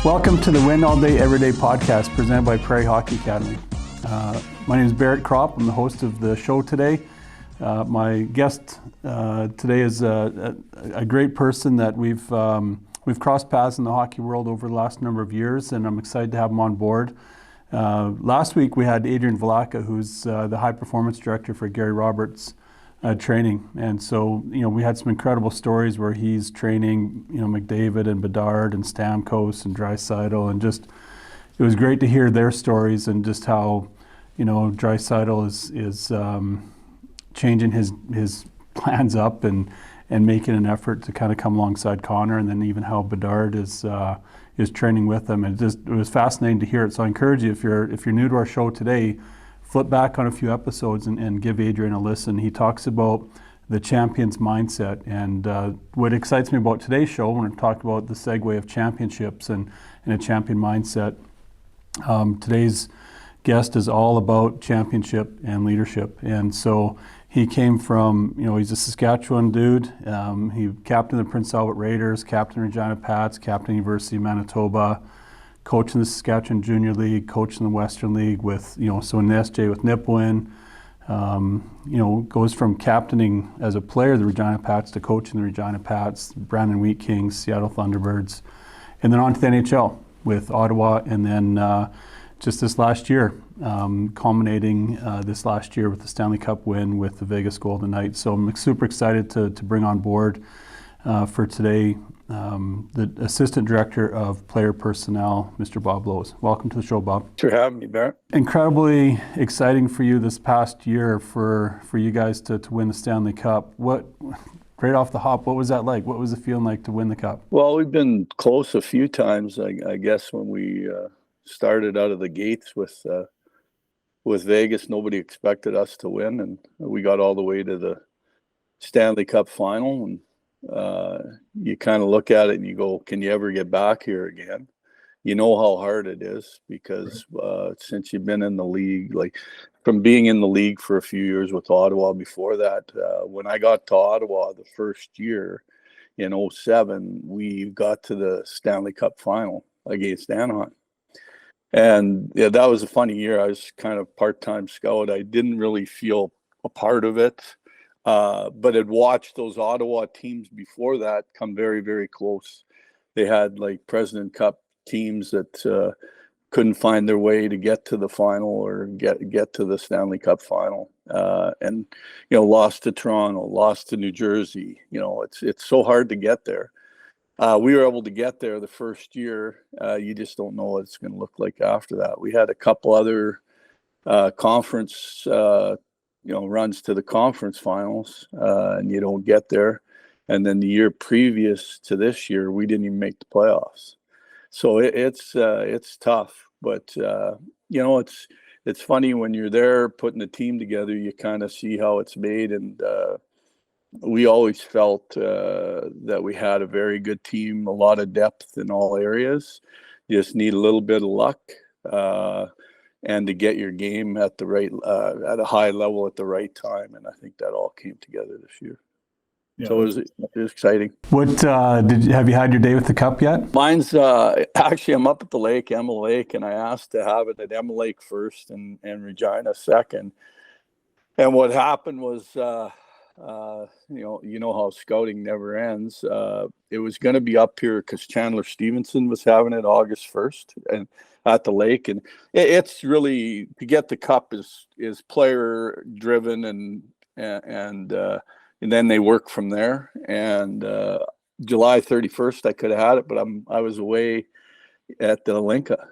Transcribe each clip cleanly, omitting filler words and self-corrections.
Welcome to the Win All Day Every Day podcast presented by Prairie Hockey Academy. My name is Barrett Kropp. I'm the host of the show today. My guest today is a great person that we've crossed paths in the hockey world over the last number of years, and I'm excited to have him on board. Last week we had Adrian Velaka, who's the high performance director for Gary Roberts training, and so we had some incredible stories where he's training McDavid and Bedard and Stamkos and Draisaitl, and just it was great to hear their stories and just how Draisaitl is changing his plans up and making an effort to kind of come alongside Connor, and then even how Bedard is training with them. And it was fascinating to hear it. So I encourage you, if you're new to our show today, flip back on a few episodes and give Adrian a listen. He talks about the champion's mindset, and what excites me about today's show, when we talk about the segue of championships and a champion mindset, today's guest is all about championship and leadership. And so he came from, he's a Saskatchewan dude. He captained the Prince Albert Raiders, captained Regina Pats, captained University of Manitoba, coaching the Saskatchewan Junior League, coaching the Western League with, so in the SJ with Nipawin. Goes from captaining as a player the Regina Pats to coaching the Regina Pats, Brandon Wheat Kings, Seattle Thunderbirds, and then on to the NHL with Ottawa, and then just this last year, culminating this last year with the Stanley Cup win with the Vegas Golden Knights. So I'm super excited to bring on board for today the Assistant Director of Player Personnel, Mr. Bob Lowes. Welcome to the show, Bob. Thanks for having me, Barrett. Incredibly exciting for you this past year for you guys to win the Stanley Cup. Right off the hop, what was that like? What was it feeling like to win the Cup? Well, we've been close a few times, I guess, when we started out of the gates with Vegas. Nobody expected us to win, and we got all the way to the Stanley Cup final, and you kind of look at it and you go, can you ever get back here again? You know how hard it is, because since you've been in the league, like from being in the league for a few years with Ottawa before that, when I got to Ottawa the first year in 2007, we got to the Stanley Cup final against Anaheim. And yeah, that was a funny year. I was kind of part-time scout. I didn't really feel a part of it, but had watched those Ottawa teams before that come very, very close. They had like President Cup teams that couldn't find their way to get to the final or get to the Stanley Cup final, and lost to Toronto, lost to New Jersey. It's so hard to get there. We were able to get there the first year. You just don't know what it's going to look like after that. We had a couple other conference, runs to the conference finals, and you don't get there. And then the year previous to this year, we didn't even make the playoffs. So it's tough. But it's funny when you're there putting the team together. You kind of see how it's made, and we always felt that we had a very good team, a lot of depth in all areas. You just need a little bit of luck and to get your game at the right at a high level at the right time. And I think that all came together this year. Yeah. So it was exciting. What have you had your day with the Cup yet? Mine's actually, I'm up at the lake, Emma Lake, and I asked to have it at Emma Lake first and Regina second. And what happened was, you know how scouting never ends. It was going to be up here because Chandler Stevenson was having it August 1st and at the lake, and it's really, to get the Cup is player driven, and then they work from there. And July 31st I could have had it, but I was away at the Linka.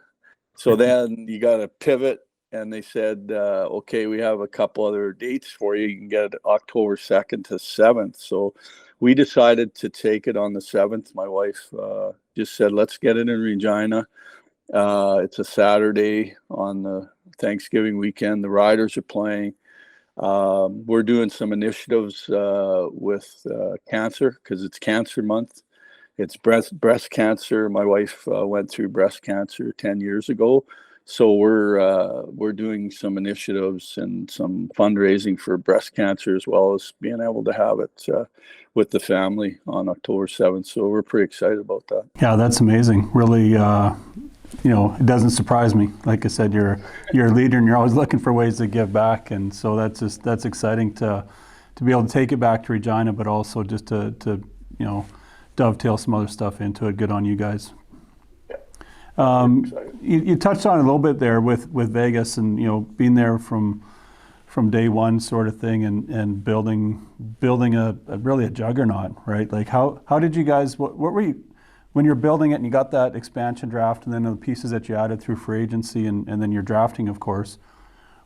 So then you got to pivot. And they said, okay, we have a couple other dates for you. You can get it October 2nd to 7th. So we decided to take it on the 7th. My wife just said, let's get it in Regina. It's a Saturday on the Thanksgiving weekend. The Riders are playing. We're doing some initiatives with cancer, because it's Cancer Month. It's breast cancer. My wife went through breast cancer 10 years ago. So we're doing some initiatives and some fundraising for breast cancer, as well as being able to have it with the family on October 7th. So we're pretty excited about that. Yeah, that's amazing. Really, it doesn't surprise me. Like I said, you're a leader, and you're always looking for ways to give back, and so that's exciting to be able to take it back to Regina, but also just to dovetail some other stuff into it. Good on you guys. You touched on it a little bit there with Vegas, and being there from day one, sort of thing, and building a really a juggernaut, right? Like how did you guys? What were you when you're building it, and you got that expansion draft, and then the pieces that you added through free agency, and then your drafting, of course.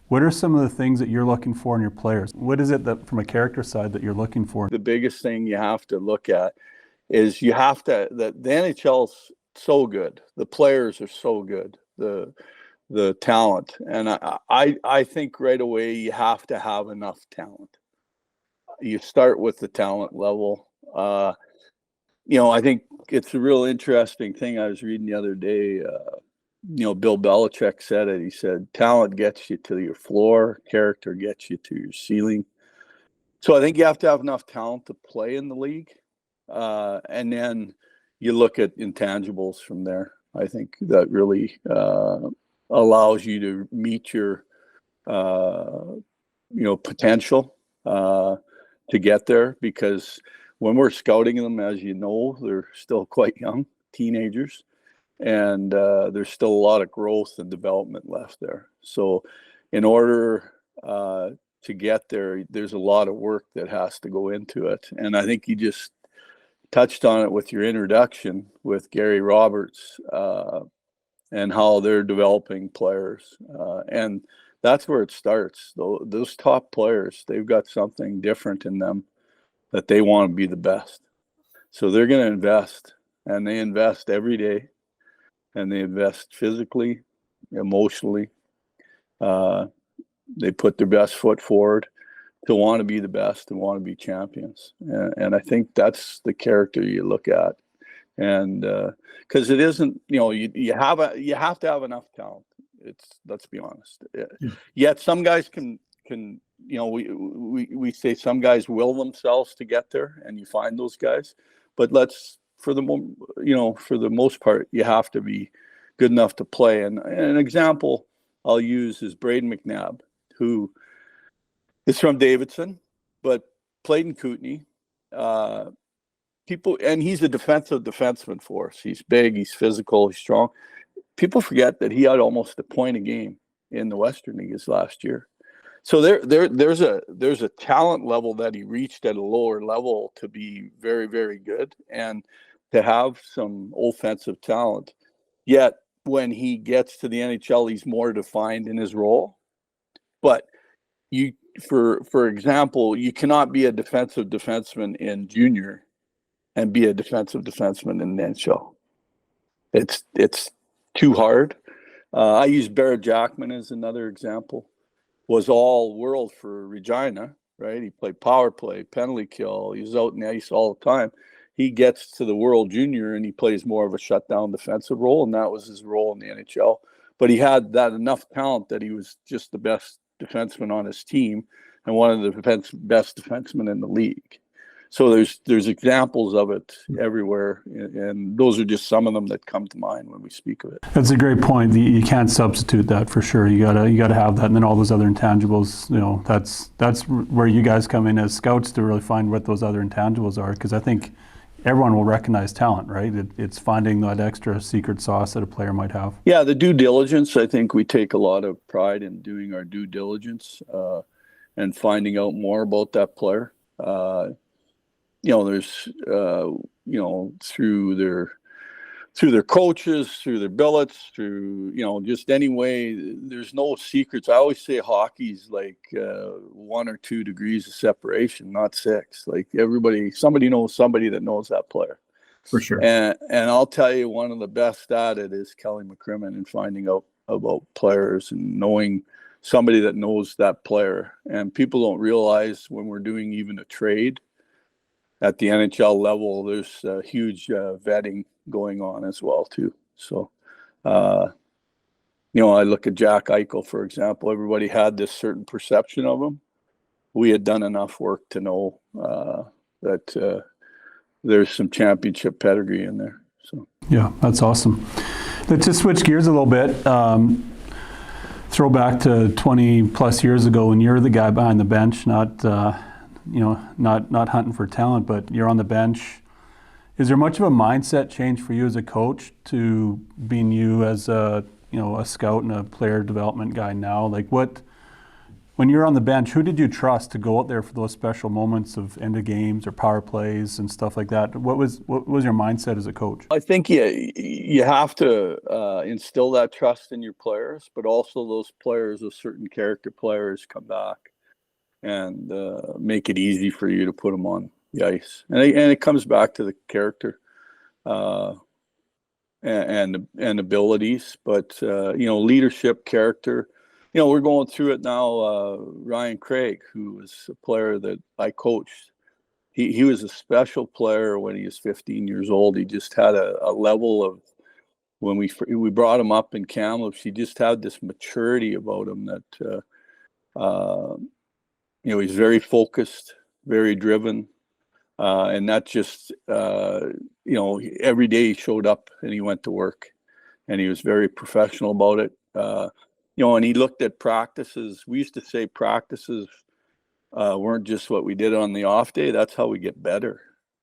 What are some of the things that you're looking for in your players? What is it that, from a character side, that you're looking for? The biggest thing you have to look at is the NHL's so good. The players are so good. The talent. And I think right away you have to have enough talent. You start with the talent level. I think it's a real interesting thing I was reading the other day. Bill Belichick said it. He said, talent gets you to your floor, character gets you to your ceiling. So I think you have to have enough talent to play in the league. And then you look at intangibles from there. I think that really allows you to meet your, potential to get there. Because when we're scouting them, as you know, they're still quite young, teenagers. And there's still a lot of growth and development left there. So in order to get there, there's a lot of work that has to go into it. And I think you just touched on it with your introduction with Gary Roberts and how they're developing players. And that's where it starts. Those top players, they've got something different in them that they want to be the best. So they're going to invest, and they invest every day. And they invest physically, emotionally. They put their best foot forward to want to be the best and want to be champions. And I think that's the character you look at. And because it isn't, you have to have enough talent. Let's be honest. Yeah. Yet some guys can we say some guys will themselves to get there, and you find those guys. But for the most part, you have to be good enough to play. And an example I'll use is Braden McNabb, who is from Davidson, but played in Kootenay. And he's a defensive defenseman for us. He's big, he's physical, he's strong. People forget that he had almost a point a game in the Western Leagues last year. So there's a talent level that he reached at a lower level to be very, very good, and to have some offensive talent. Yet when he gets to the NHL, he's more defined in his role. But for example, you cannot be a defensive defenseman in junior and be a defensive defenseman in the NHL. It's too hard. I use Barrett Jackman as another example. Was all world for Regina, right? He played power play, penalty kill. He was out in the ice all the time. He gets to the World Junior and he plays more of a shutdown defensive role, and that was his role in the NHL. But he had that enough talent that he was just the best defenseman on his team and one of the best defensemen in the league. So there's examples of it everywhere, and those are just some of them that come to mind when we speak of it. That's a great point. You can't substitute that for sure. You gotta have that, and then all those other intangibles. That's where you guys come in as scouts to really find what those other intangibles are. Because I think everyone will recognize talent, right? It's finding that extra secret sauce that a player might have. Yeah, the due diligence. I think we take a lot of pride in doing our due diligence and finding out more about that player. There's through their coaches, through their billets, through just any way. There's no secrets. I always say hockey's like 1 or 2 degrees of separation, not 6. Like somebody knows somebody that knows that player. For sure. And I'll tell you, one of the best at it is Kelly McCrimmon, and finding out about players and knowing somebody that knows that player. And people don't realize when we're doing even a trade at the NHL level, there's a huge vetting going on as well too. So I look at Jack Eichel, for example. Everybody had this certain perception of him. We had done enough work to know that there's some championship pedigree in there. So Yeah, that's awesome. Let's just switch gears a little bit. Throw back to 20 plus years ago when you're the guy behind the bench, not hunting for talent, but you're on the bench. Is there much of a mindset change for you as a coach to being you as a scout and a player development guy now? Like when you're on the bench, who did you trust to go out there for those special moments of end of games or power plays and stuff like that? What was your mindset as a coach? I think you have to instill that trust in your players, but also those players, those certain character players, come back and make it easy for you to put them on the ice. And it comes back to the character and abilities, but leadership, character. We're going through it now. Ryan Craig, who was a player that I coached, he was a special player when he was 15 years old. He just had a level of, when we brought him up in Kamloops, he just had this maturity about him that, he's very focused, very driven. And that just, every day he showed up and he went to work and he was very professional about it. And he looked at practices. We used to say practices weren't just what we did on the off day. That's how we get better.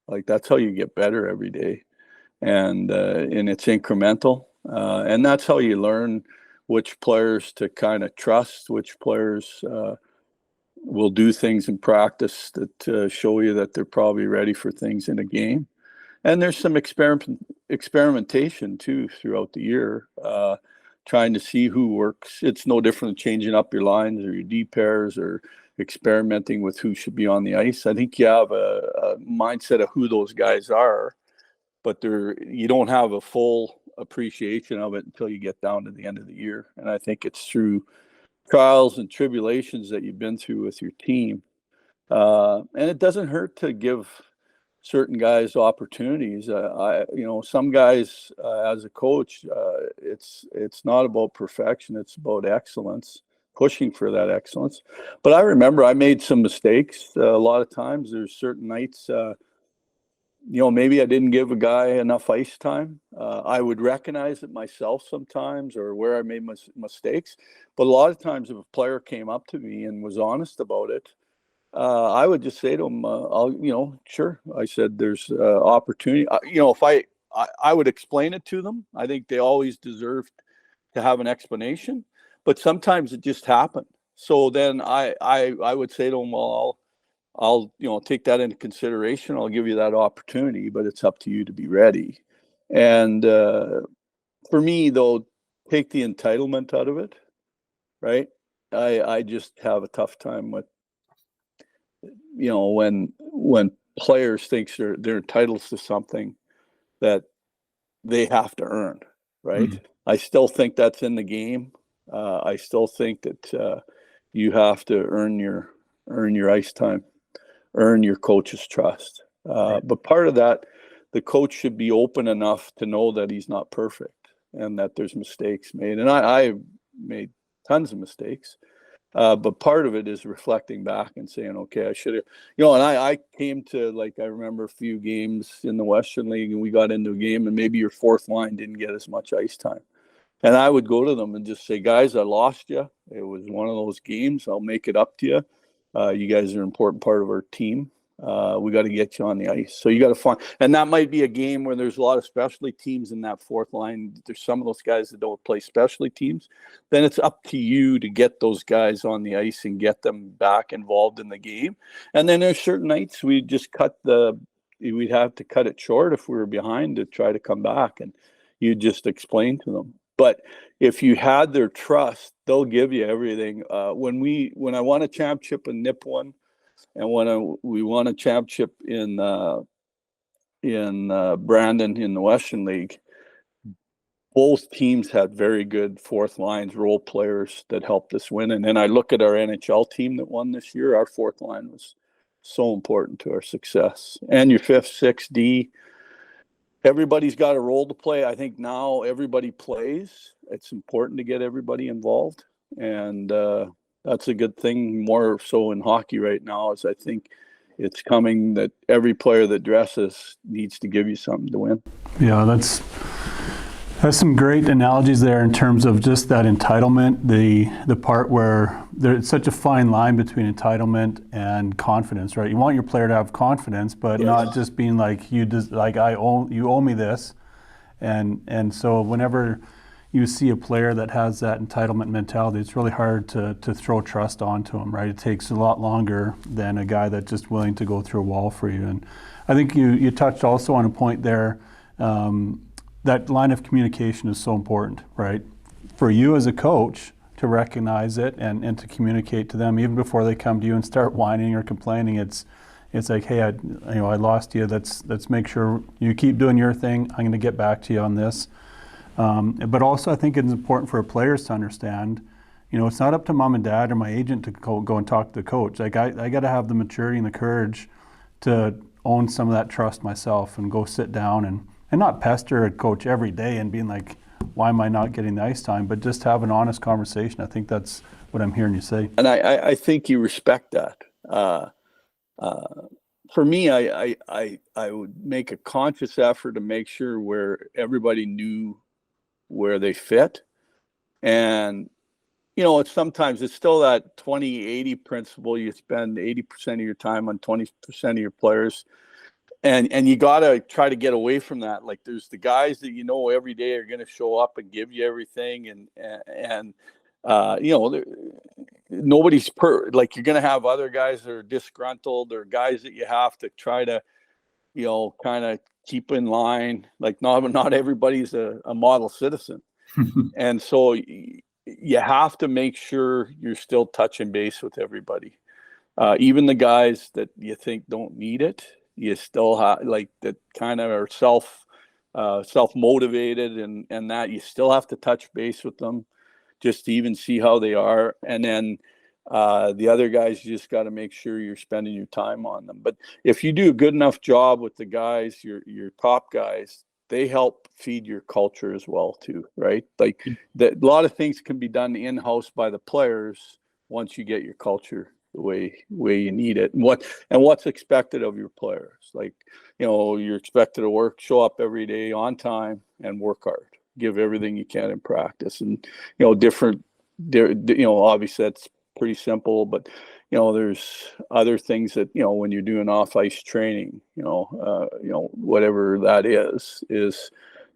Like, that's how you get better every day. And it's incremental. And that's how you learn which players to kind of trust, which players will do things in practice that show you that they're probably ready for things in a game. And there's some experimentation too throughout the year, trying to see who works. It's no different than changing up your lines or your D pairs or experimenting with who should be on the ice. I think you have a mindset of who those guys are, but you don't have a full appreciation of it until you get down to the end of the year. And I think it's through trials and tribulations that you've been through with your team. And it doesn't hurt to give certain guys opportunities. Some guys, as a coach, it's not about perfection. It's about excellence, pushing for that excellence. But I remember I made some mistakes. A lot of times there's certain nights, maybe I didn't give a guy enough ice time. I would recognize it myself sometimes, or where I made mistakes. But a lot of times if a player came up to me and was honest about it, I would just say to him, sure. I said, there's opportunity. If I would explain it to them. I think they always deserve to have an explanation, but sometimes it just happened. So then I would say to them, well, I'll take that into consideration. I'll give you that opportunity, but it's up to you to be ready. And for me, though, take the entitlement out of it, right? I just have a tough time with, when players think they're entitled to something that they have to earn, right? Mm-hmm. I still think that's in the game. I still think that you have to earn your ice time, earn your coach's trust. Right. But part of that, the coach should be open enough to know that he's not perfect and that there's mistakes made. And I made tons of mistakes. But part of it is reflecting back and saying, okay, I should have, and I came to, I remember a few games in the Western League and we got into a game and maybe your fourth line didn't get as much ice time. And I would go to them and just say, guys, I lost you. It was one of those games. I'll make it up to you. You guys are an important part of our team. We got to get you on the ice. So you got to find, and that might be a game where there's a lot of specialty teams in that fourth line. There's some of those guys that don't play specialty teams. Then it's up to you to get those guys on the ice and get them back involved in the game. And then there's certain nights we'd have to cut it short if we were behind to try to come back, and you just explain to them. But if you had their trust, they'll give you everything. When I won a championship in Nipawin, and when we won a championship in Brandon in the Western League, both teams had very good fourth lines, role players that helped us win. And then I look at our NHL team that won this year. Our fourth line was so important to our success. And your fifth, sixth, D. Everybody's got a role to play. I think now everybody plays. it's important to get everybody involved, and that's a good thing. More so in hockey right now, is I think it's coming that every player that dresses needs to give you something to win. Yeah, that's some great analogies there in terms of just that entitlement, the part where there's such a fine line between entitlement and confidence, right? You want your player to have confidence, but Yes. not just being like, you owe me this. And so whenever you see a player that has that entitlement mentality, it's really hard to throw trust onto them, right? It takes a lot longer than a guy that's just willing to go through a wall for you. And I think you touched also on a point there, that line of communication is so important, right? For you as a coach to recognize it and to communicate to them even before they come to you and start whining or complaining. It's like, hey, I lost you. Let's make sure you keep doing your thing. I'm going to get back to you on this. But also, I think it's important for players to understand, it's not up to mom and dad or my agent to go and talk to the coach. Like I got to have the maturity and the courage to own some of that trust myself and go sit down and not pester a coach every day and being like, why am I not getting the ice time? But just have an honest conversation. I think that's what I'm hearing you say. And I think you respect that. For me, I would make a conscious effort to make sure where everybody knew where they fit. And, sometimes it's still that 20-80 principle. You spend 80% of your time on 20% of your players. And you got to try to get away from that. Like there's the guys that every day are going to show up and give you everything. And nobody's like you're going to have other guys that are disgruntled or guys that you have to try to, kind of keep in line. Like not everybody's a model citizen. And so you have to make sure you're still touching base with everybody. Even the guys that you think don't need it, you still have like that kind of are self-motivated and that you still have to touch base with them just to even see how they are. And then the other guys, you just got to make sure you're spending your time on them. But if you do a good enough job with the guys, your top guys, they help feed your culture as well too, right? Like a lot of things can be done in-house by the players once you get your culture the way you need it, and what's expected of your players. Like, you're expected to show up every day on time and work hard, give everything you can in practice. And, obviously that's pretty simple, but, there's other things that, when you're doing off ice training, whatever that is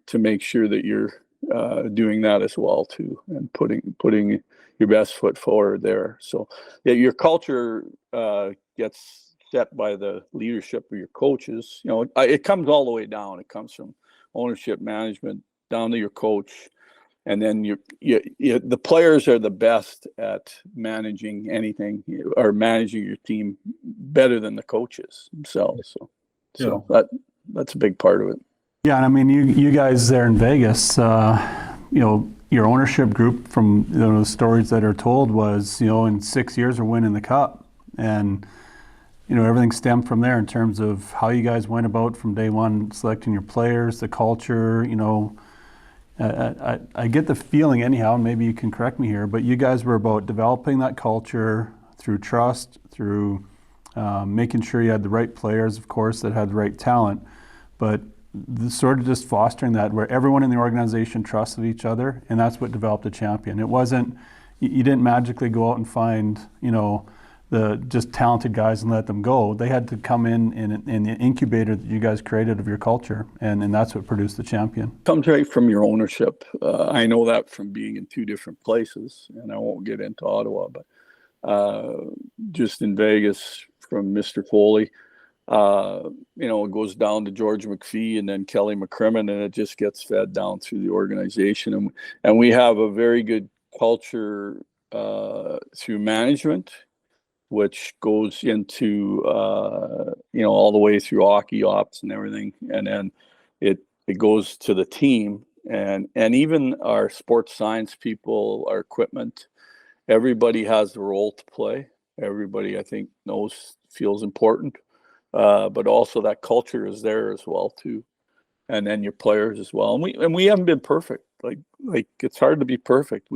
to make sure that you're doing that as well too, and putting your best foot forward there. So yeah, your culture gets set by the leadership of your coaches. It comes all the way down. It comes from ownership, management, down to your coach, and then the players are the best at managing anything or managing your team better than the coaches themselves. So that's a big part of it. Yeah, and I mean, you guys there in Vegas, your ownership group, from the stories that are told, was in 6 years we're winning the cup, and everything stemmed from there in terms of how you guys went about from day one selecting your players, the culture. I get the feeling anyhow, and maybe you can correct me here, but you guys were about developing that culture through trust, through making sure you had the right players, of course, that had the right talent, but sort of just fostering that where everyone in the organization trusted each other, and that's what developed a champion. It wasn't, you didn't magically go out and find, the just talented guys and let them go. They had to come in the incubator that you guys created of your culture, and that's what produced the champion. Comes right from your ownership. I know that from being in two different places, and I won't get into Ottawa, but just in Vegas from Mr. Foley, it goes down to George McPhee and then Kelly McCrimmon, and it just gets fed down through the organization. And we have a very good culture through management, which goes into, all the way through hockey ops and everything. And then it goes to the team and even our sports science people, our equipment, everybody has a role to play. Everybody, I think, feels important. But also that culture is there as well too, and then your players as well. And we haven't been perfect. like it's hard to be perfect.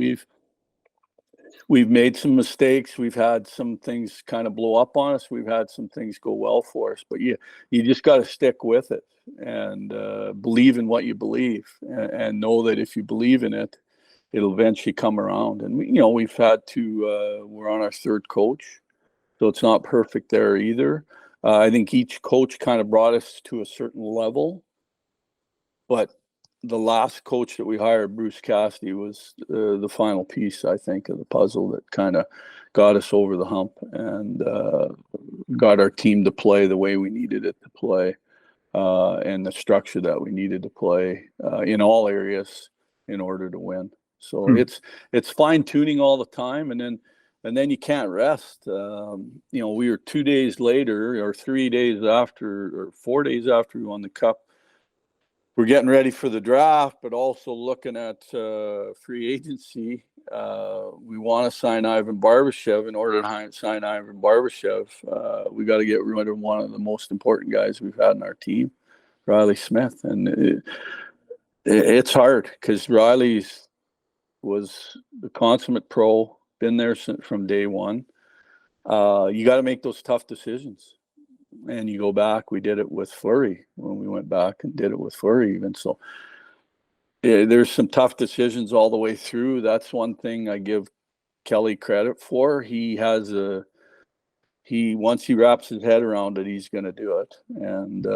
We've made some mistakes. We've had some things kind of blow up on us. We've had some things go well for us, but you just got to stick with it and believe in what you believe, and know that if you believe in it, it'll eventually come around. And we've had to, we're on our third coach, so it's not perfect there either. I think each coach kind of brought us to a certain level, but the last coach that we hired, Bruce Cassidy, was the final piece, I think, of the puzzle that kind of got us over the hump and got our team to play the way we needed it to play, and the structure that we needed to play in all areas in order to win. So it's fine tuning all the time, and then you can't rest. We were 2 days later, or 3 days after, or 4 days after we won the cup. We're getting ready for the draft, but also looking at free agency. We want to sign Ivan Barbashev. In order to sign Ivan Barbashev, we got to get rid of one of the most important guys we've had in our team, Riley Smith. And it's hard because Riley was the consummate pro, been there from day one. You got to make those tough decisions. And you go back, we did it with Fleury when we went back and did it with Fleury even. So there's some tough decisions all the way through. That's one thing I give Kelly credit for. Once he wraps his head around it, he's going to do it. And,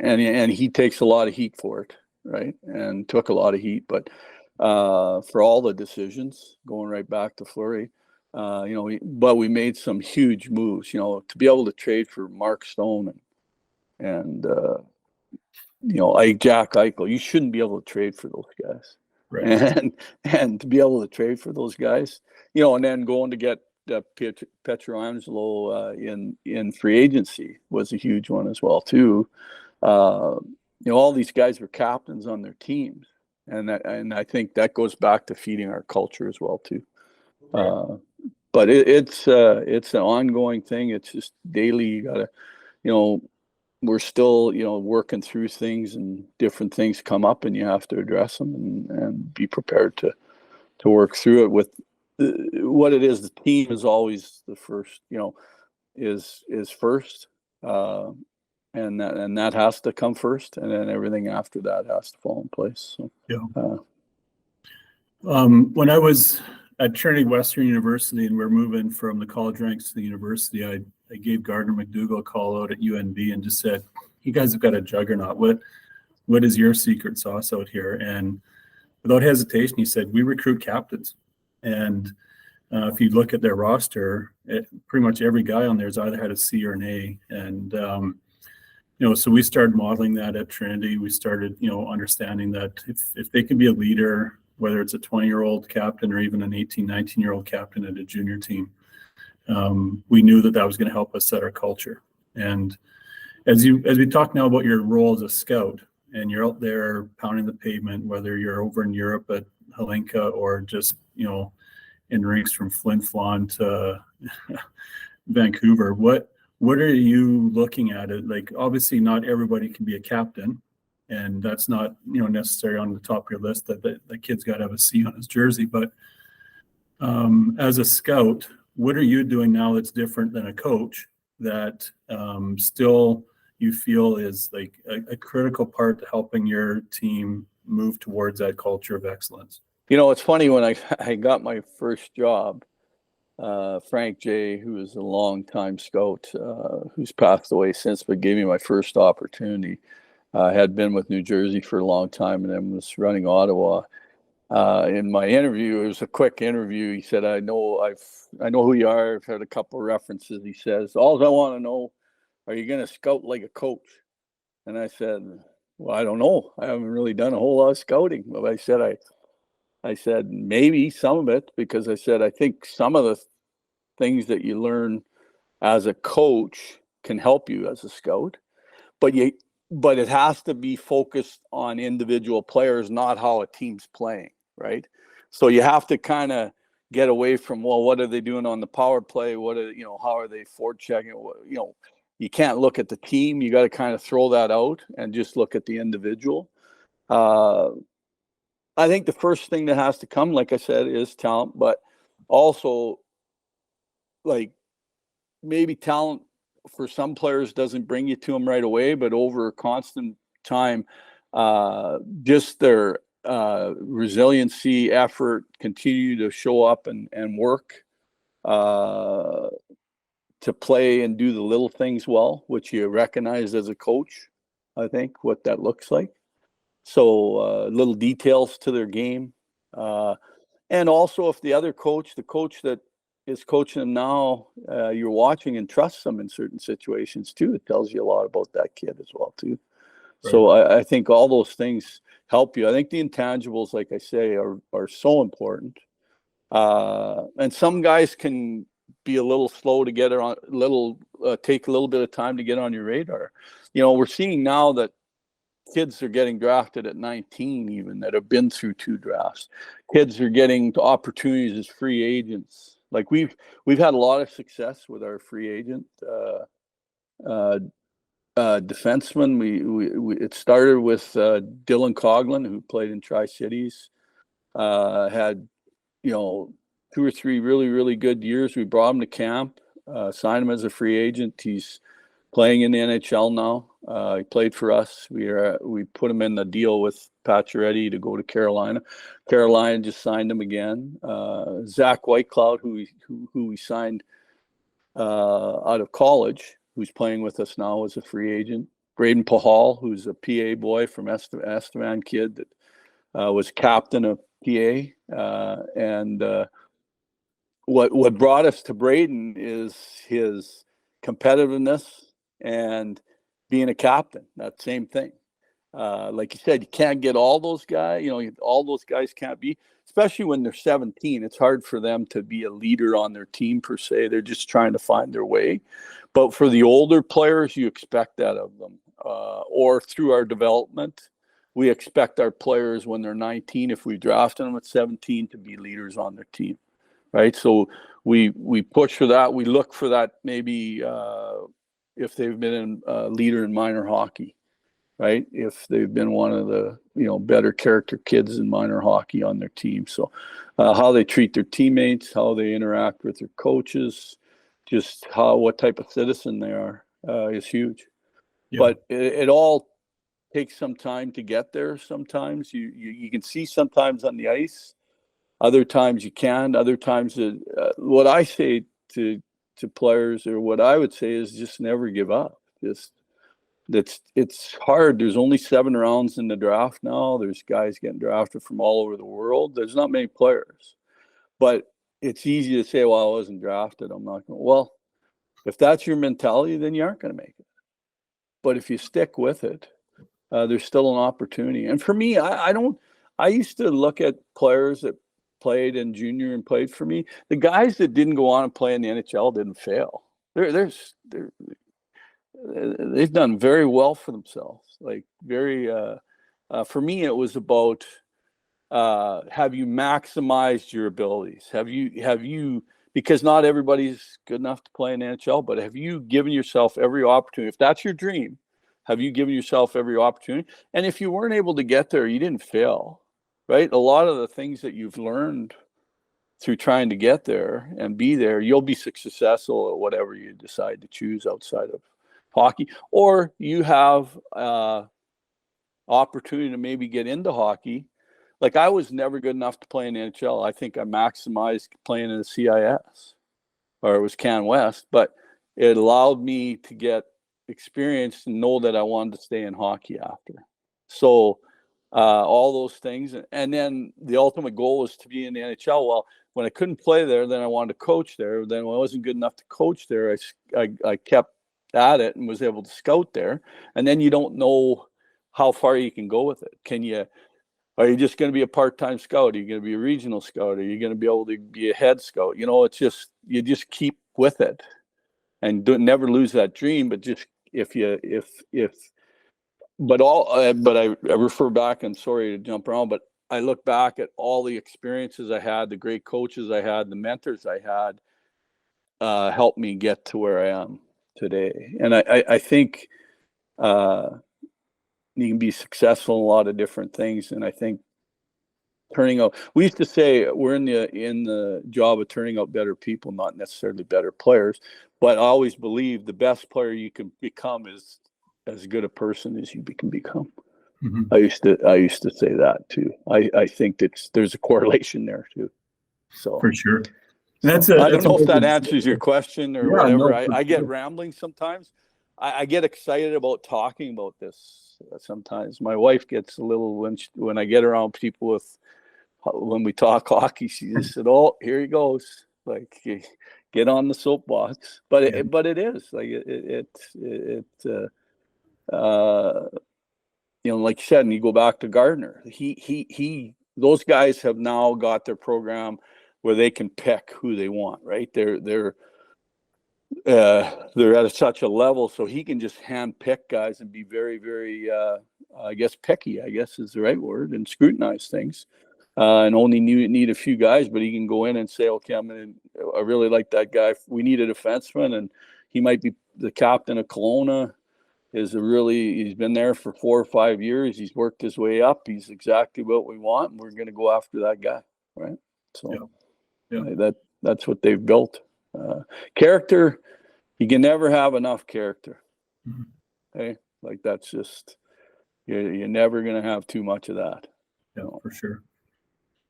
and he takes a lot of heat for it, right? And took a lot of heat, but for all the decisions, going right back to Fleury, but we made some huge moves, to be able to trade for Mark Stone and like Jack Eichel. You shouldn't be able to trade for those guys, right? And to be able to trade for those guys, and then going to get Pietrangelo in free agency was a huge one as well too. All these guys were captains on their teams, and I think that goes back to feeding our culture as well too. Right. But it's an ongoing thing. It's just daily. You gotta, we're still, working through things, and different things come up, and you have to address them and be prepared to work through it with what it is. The team is always the first, is first, and that has to come first, and then everything after that has to fall in place. So, yeah. When I was at Trinity Western University and we're moving from the college ranks to the university, I gave Gardner McDougall a call out at UNB and just said, "You guys have got a juggernaut. What is your secret sauce out here?" And without hesitation, he said, "We recruit captains." And if you look at their roster, pretty much every guy on there has either had a C or an A. And so we started modeling that at Trinity. We started, understanding that if they can be a leader, whether it's a 20-year-old captain or even an 18, 19-year-old captain at a junior team, we knew that was going to help us set our culture. And as we talk now about your role as a scout, and you're out there pounding the pavement, whether you're over in Europe at Helenka or just, in rinks from Flin Flon to Vancouver, what are you looking at it? Like, obviously not everybody can be a captain, and that's not, necessarily on the top of your list that the kid's got to have a C on his jersey. But as a scout, what are you doing now that's different than a coach that still you feel is like a critical part to helping your team move towards that culture of excellence? It's funny, when I got my first job, Frank J., who is a longtime scout, who's passed away since, but gave me my first opportunity. Had been with New Jersey for a long time and then was running Ottawa. In my interview, it was a quick interview. He said, I know who you are. I've had a couple of references. He says, all I want to know, are you going to scout like a coach? And I said, well, I don't know. I haven't really done a whole lot of scouting. But I said, maybe some of it, because I said, I think some of the things that you learn as a coach can help you as a scout, but it has to be focused on individual players, not how a team's playing, right? So you have to kind of get away from, well, what are they doing on the power play? How are they forward checking? You can't look at the team. You got to kind of throw that out and just look at the individual. I think the first thing that has to come, like I said, is talent, but also like maybe talent for some players doesn't bring you to them right away, but over a constant time, just their resiliency, effort, continue to show up and work to play and do the little things well, which you recognize as a coach, I think, what that looks like. So little details to their game. And also if the other coach, the coach that is coaching them now, you're watching and trust them in certain situations too, it tells you a lot about that kid as well too. Right. So I think all those things help you. I think the intangibles, like I say, are so important. And some guys can be a little slow to get it on, take a little bit of time to get on your radar. You know, we're seeing now that kids are getting drafted at 19 even that have been through 2 drafts. Kids are getting opportunities as free agents. Like we've had a lot of success with our free agent defenseman. We it started with Dylan Coughlin, who played in Tri-Cities, had, you know, 2 or 3 really good years. We brought him to camp, signed him as a free agent. He's playing in the NHL now. He played for us. We put him in the deal with Pacioretty to go to Carolina. Carolina just signed him again. Zach Whitecloud, who we signed out of college, who's playing with us now as a free agent. Braden Pahal, who's a PA boy from Estevan kid that was captain of PA. What brought us to Braden is his competitiveness and being a captain. That same thing. Like you said, you can't get all those guys. You know, all those guys can't be, especially when they're 17. It's hard for them to be a leader on their team per se. They're just trying to find their way. But for the older players, you expect that of them. Or through our development, we expect our players when they're 19, if we drafted them at 17, to be leaders on their team. Right. So we push for that. We look for that maybe if they've been a leader in minor hockey, right? If they've been one of the, you know, better character kids in minor hockey on their team. So how they treat their teammates, how they interact with their coaches, just what type of citizen they are is huge. Yeah. But it all takes some time to get there. Sometimes you can see sometimes on the ice. Other times you can. Other times, what I say to players, or what I would say, is just never give up. It's hard. There's only 7 rounds in the draft now. There's guys getting drafted from all over the world. There's not many players, but it's easy to say, "Well, I wasn't drafted. I'm not going." Well, if that's your mentality, then you aren't going to make it. But if you stick with it, there's still an opportunity. And for me, I don't. I used to look at players that played in junior and played for me. The guys that didn't go on and play in the NHL didn't fail. They've done very well for themselves. Like very, for me, it was about have you maximized your abilities? Have you because not everybody's good enough to play in the NHL, but have you given yourself every opportunity? If that's your dream, have you given yourself every opportunity? And if you weren't able to get there, you didn't fail. Right? A lot of the things that you've learned through trying to get there and be there, you'll be successful at whatever you decide to choose outside of hockey. Or you have opportunity to maybe get into hockey. Like I was never good enough to play in the NHL. I think I maximized playing in the CIS, or it was Can West, but it allowed me to get experience and know that I wanted to stay in hockey after. So all those things. And then the ultimate goal was to be in the NHL. Well, when I couldn't play there, then I wanted to coach there. Then when I wasn't good enough to coach there, I kept at it and was able to scout there. And then you don't know how far you can go with it. Are you just going to be a part-time scout? Are you going to be a regional scout? Are you going to be able to be a head scout? You know, it's just, you just keep with it and never lose that dream. But just but I refer back, and sorry to jump around, but I look back at all the experiences I had, the great coaches I had, the mentors I had, helped me get to where I am today. And I think you can be successful in a lot of different things. And I think turning out. We used to say we're in the job of turning out better people, not necessarily better players. But I always believe the best player you can become is as good a person as you can become. Mm-hmm. I used to say that too. I think there's a correlation there too. So For sure. I don't know if that answers your question or whatever. No, I get rambling sometimes. I get excited about talking about this sometimes. My wife gets a little when I get around people when we talk hockey. She just said, "Oh, here he goes!" Like, get on the soapbox. But it is like like you said, and you go back to Gardner. Those guys have now got their program where they can pick who they want. Right? They're at such a level, so he can just hand pick guys and be very, very, I guess, picky, I guess is the right word, and scrutinize things, and only need a few guys. But he can go in and say, okay, I really like that guy. We need a defenseman, and he might be the captain of Kelowna. He's been there for 4 or 5 years. He's worked his way up. He's exactly what we want, and we're going to go after that guy, right? So that's what they've built. Character, you can never have enough character. Mm-hmm. Okay, like that's just you're never going to have too much of that. Yeah, for sure.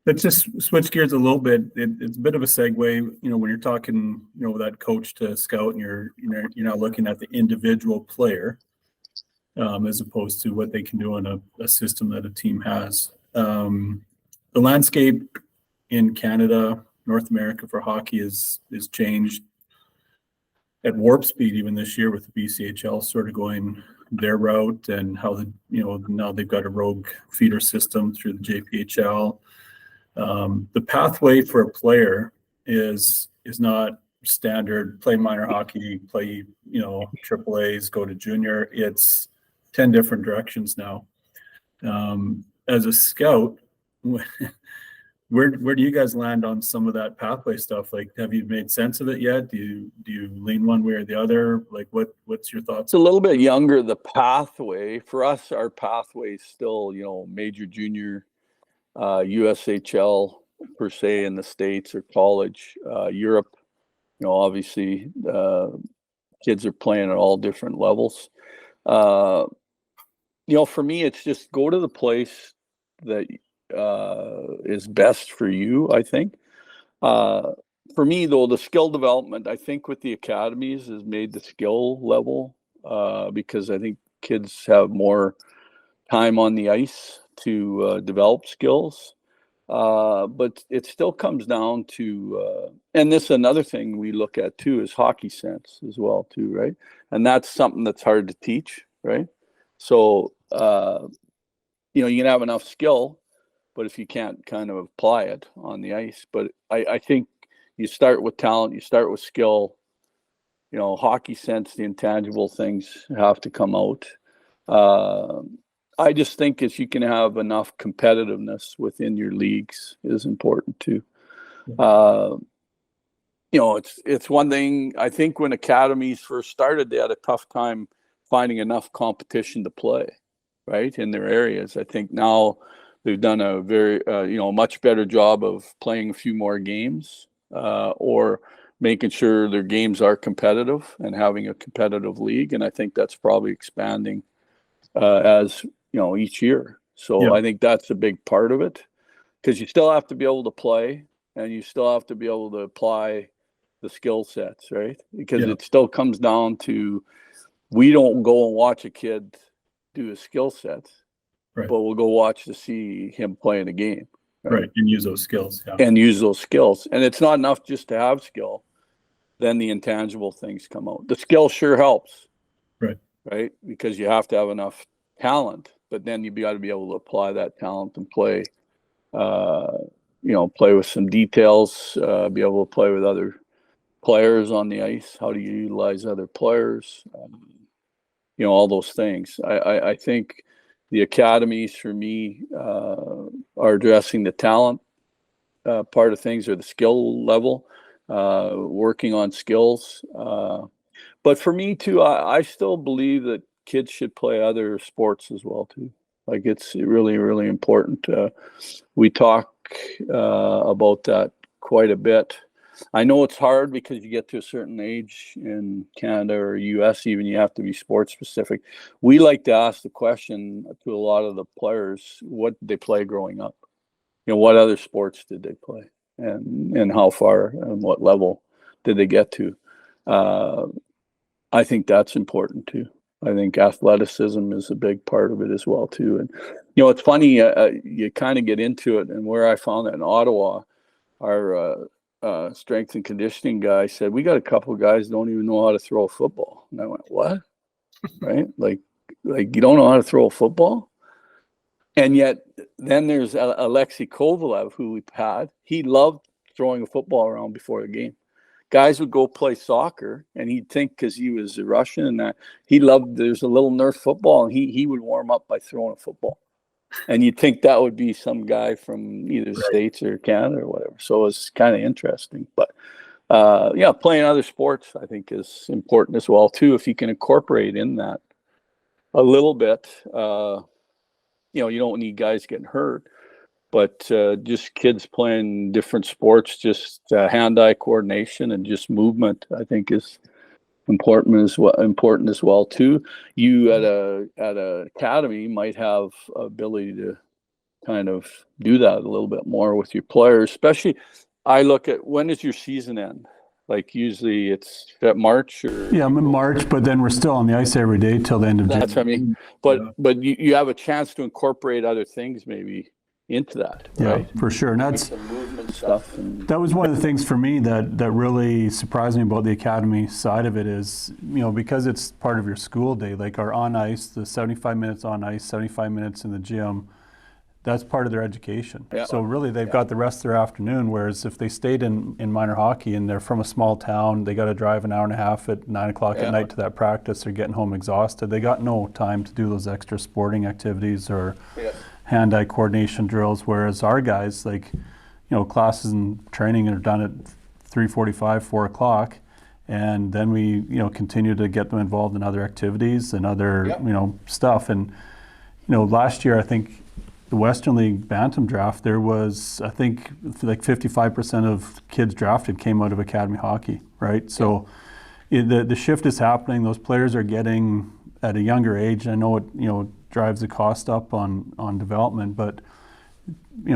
Let's just switch gears a little bit. It's a bit of a segue. When you're talking, that coach to scout, and you're not looking at the individual player, as opposed to what they can do in a system that a team has. The landscape in Canada, North America for hockey is changed at warp speed even this year, with the BCHL sort of going their route, and how now they've got a rogue feeder system through the JPHL. The pathway for a player is not standard play minor hockey, play triple A's, go to junior. It's 10 different directions now. As a scout, where do you guys land on some of that pathway stuff? Like, have you made sense of it yet? Do you lean one way or the other? Like, what's your thoughts? It's a little bit younger. The pathway for us, our pathway is still major, junior, USHL per se in the States, or college. Europe, obviously kids are playing at all different levels. For me, it's just go to the place that is best for you, I think. For me, though, the skill development, I think with the academies has made the skill level, because I think kids have more time on the ice to develop skills. But it still comes down to, and this is another thing we look at too, is hockey sense as well too, right? And that's something that's hard to teach, right? So, you can have enough skill, but if you can't kind of apply it on the ice. But I think you start with talent, you start with skill, hockey sense, the intangible things have to come out. I just think if you can have enough competitiveness within your leagues is important too. It's one thing. I think when academies first started, they had a tough time finding enough competition to play, right, in their areas. I think now they've done a very, much better job of playing a few more games, or making sure their games are competitive and having a competitive league. And I think that's probably expanding as each year. So I think that's a big part of it, because you still have to be able to play, and you still have to be able to apply the skill sets, right? Because it still comes down to, we don't go and watch a kid do his skill sets, but we'll go watch to see him play in a game. Right. And use those skills. Yeah. And use those skills. And it's not enough just to have skill. Then the intangible things come out. The skill sure helps. Right? Because you have to have enough talent, but then you've got to be able to apply that talent and play, play with some details, be able to play with other players on the ice. How do you utilize other players? All those things. I think the academies for me are addressing the talent part of things, or the skill level, working on skills. But for me too, I still believe that kids should play other sports as well too. Like, it's really, really important. We talk about that quite a bit. I know it's hard because you get to a certain age in Canada or US, even you have to be sports specific. We like to ask the question to a lot of the players, what did they play growing up? What other sports did they play? And how far and what level did they get to? I think that's important too. I think athleticism is a big part of it as well too. And it's funny, you kind of get into it, and where I found that in Ottawa, our strength and conditioning guy said, we got a couple of guys don't even know how to throw a football. And I went, what? Right? Like you don't know how to throw a football? And yet then there's Alexei Kovalev, who we've had. He loved throwing a football around before the game. Guys would go play soccer, and he'd think, because he was a Russian, and that he loved, there's a little Nerf football, and he would warm up by throwing a football. And you'd think that would be some guy from either the States or Canada or whatever. So it's kind of interesting. But playing other sports, I think, is important as well too. If you can incorporate in that a little bit, you don't need guys getting hurt, but just kids playing different sports, just hand-eye coordination and just movement, I think, is important as well too. You at a academy might have ability to kind of do that a little bit more with your players. Especially, I look at, when does your season end? Like usually it's at March or I'm in March, but then we're still on the ice every day till the end of June. That's what I mean. But you have a chance to incorporate other things maybe into that, right? Yeah, for sure. And that's some movement stuff. That was one of the things for me that really surprised me about the academy side of it is, because it's part of your school day, like our on ice, the 75 minutes on ice, 75 minutes in the gym, that's part of their education. Yeah. So really they've got the rest of their afternoon, whereas if they stayed in minor hockey and they're from a small town, they got to drive an hour and a half at 9 o'clock at night to that practice, they're getting home exhausted. They got no time to do those extra sporting activities or hand-eye coordination drills, whereas our guys, like, classes and training are done at 3:45, 4 o'clock, and then we, continue to get them involved in other activities and other, stuff. And, last year, I think, the Western League Bantam draft, there was, I think, like 55% of kids drafted came out of academy hockey, right? So the shift is happening. Those players are getting at a younger age. I know it, drives the cost up on development, but